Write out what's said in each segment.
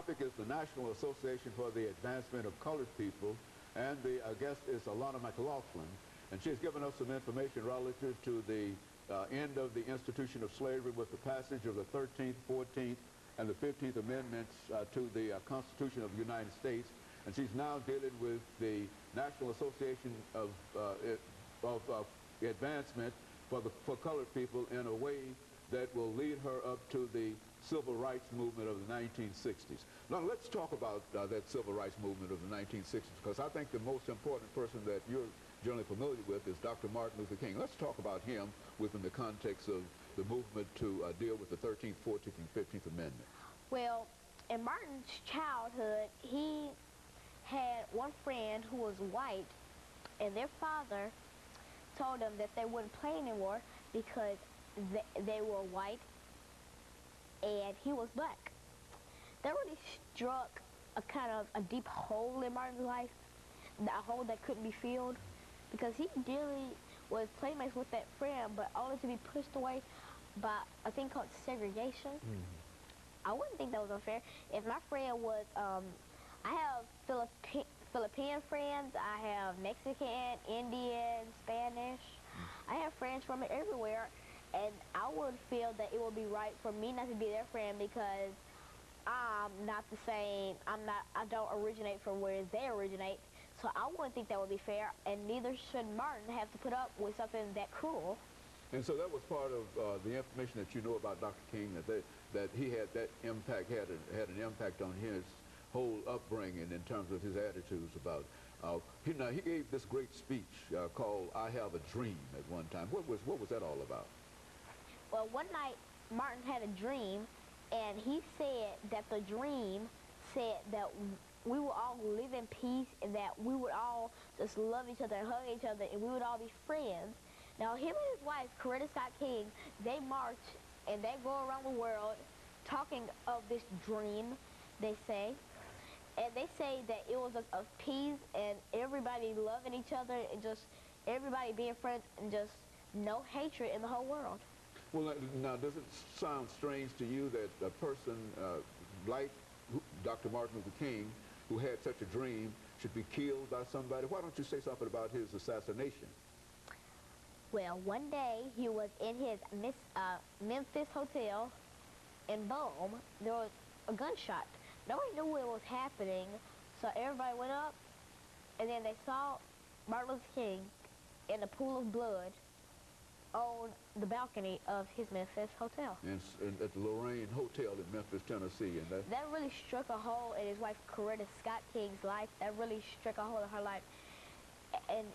topic is the National Association for the Advancement of Colored People, and the guest is Alana McLaughlin, and she's given us some information relative to the end of the institution of slavery with the passage of the 13th, 14th, and the 15th Amendments to the Constitution of the United States. And she's now dealing with the National Association of Advancement for colored people in a way that will lead her up to the civil rights movement of the 1960s. Now let's talk about that civil rights movement of the 1960s, because I think the most important person that you're generally familiar with is Dr. Martin Luther King. Let's talk about him within the context of the movement to deal with the 13th, 14th, and 15th Amendment. Well, in Martin's childhood, he had one friend who was white, and their father told them that they wouldn't play anymore because they were white and he was black. That really struck a kind of a deep hole in Martin's life, a hole that couldn't be filled, because he really was playmates with that friend, but only to be pushed away by a thing called segregation. I wouldn't think that was unfair. If my friend was, I have Philippine friends, I have Mexican, Indian, Spanish. I have friends from everywhere, and I would feel that it would be right for me not to be their friend because I'm not the same. I don't originate from where they originate, so I wouldn't think that would be fair, and neither should Martin have to put up with something that cruel. And so that was part of the information that you know about Dr. King, that he had that impact, had an impact on his whole upbringing in terms of his attitudes about. He gave this great speech called "I Have a Dream" at one time. What was that all about? Well, one night Martin had a dream, and he said that the dream said that we would all live in peace and that we would all just love each other and hug each other and we would all be friends. Now, him and his wife, Coretta Scott King, they march and they go around the world talking of this dream, they say. And they say that it was of peace and everybody loving each other and just everybody being friends and just no hatred in the whole world. Well, now, does it sound strange to you that a person like Dr. Martin Luther King, who had such a dream, should be killed by somebody? Why don't you say something about his assassination? Well, one day he was in his Memphis hotel, and boom, there was a gunshot. Nobody knew what was happening, so everybody went up, and then they saw Martin Luther King in a pool of blood on the balcony of his Memphis hotel. And at the Lorraine Hotel in Memphis, Tennessee. And that really struck a hole in his wife, Coretta Scott King's life. That really struck a hole in her life. And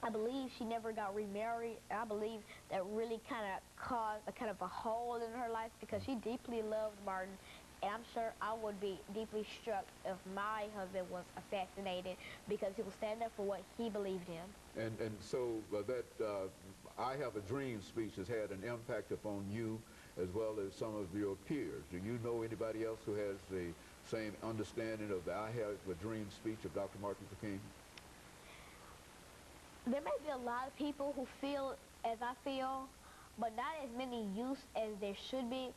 I believe she never got remarried. I believe that really kind of caused a kind of a hole in her life because she deeply loved Martin. And I'm sure I would be deeply struck if my husband was assassinated because he was standing up for what he believed in. And so that "I Have a Dream" speech has had an impact upon you as well as some of your peers. Do you know anybody else who has the same understanding of the "I Have a Dream" speech of Dr. Martin Luther King? There may be a lot of people who feel as I feel, but not as many youths as there should be.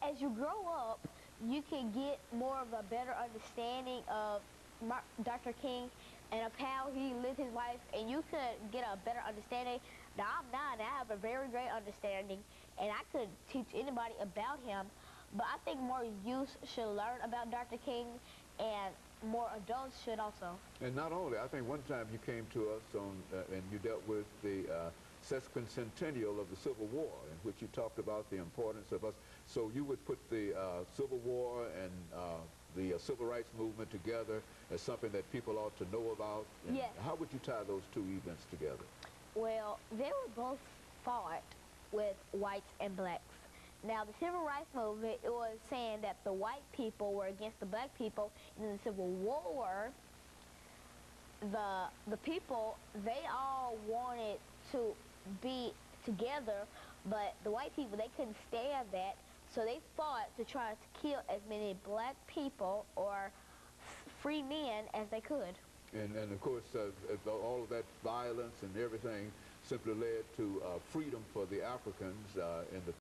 As you grow up, you can get more of a better understanding of Dr. King and of how he lived his life, and you could get a better understanding. Now, I'm 9, and I have a very great understanding, and I could teach anybody about him, but I think more youth should learn about Dr. King, and more adults should also. And not only, I think one time you came to us and you dealt with the sesquicentennial of the Civil War, in which you talked about the importance of us. So you would put the Civil War and the Civil Rights Movement together as something that people ought to know about? And yes. How would you tie those two events together? Well, they were both fought with whites and blacks. Now, the Civil Rights Movement, it was saying that the white people were against the black people. And in the Civil War, the people, they all wanted to be together, but the white people, they couldn't stand that, so they fought to try to kill as many black people or free men as they could. And of course, all of that violence and everything simply led to freedom for the Africans in the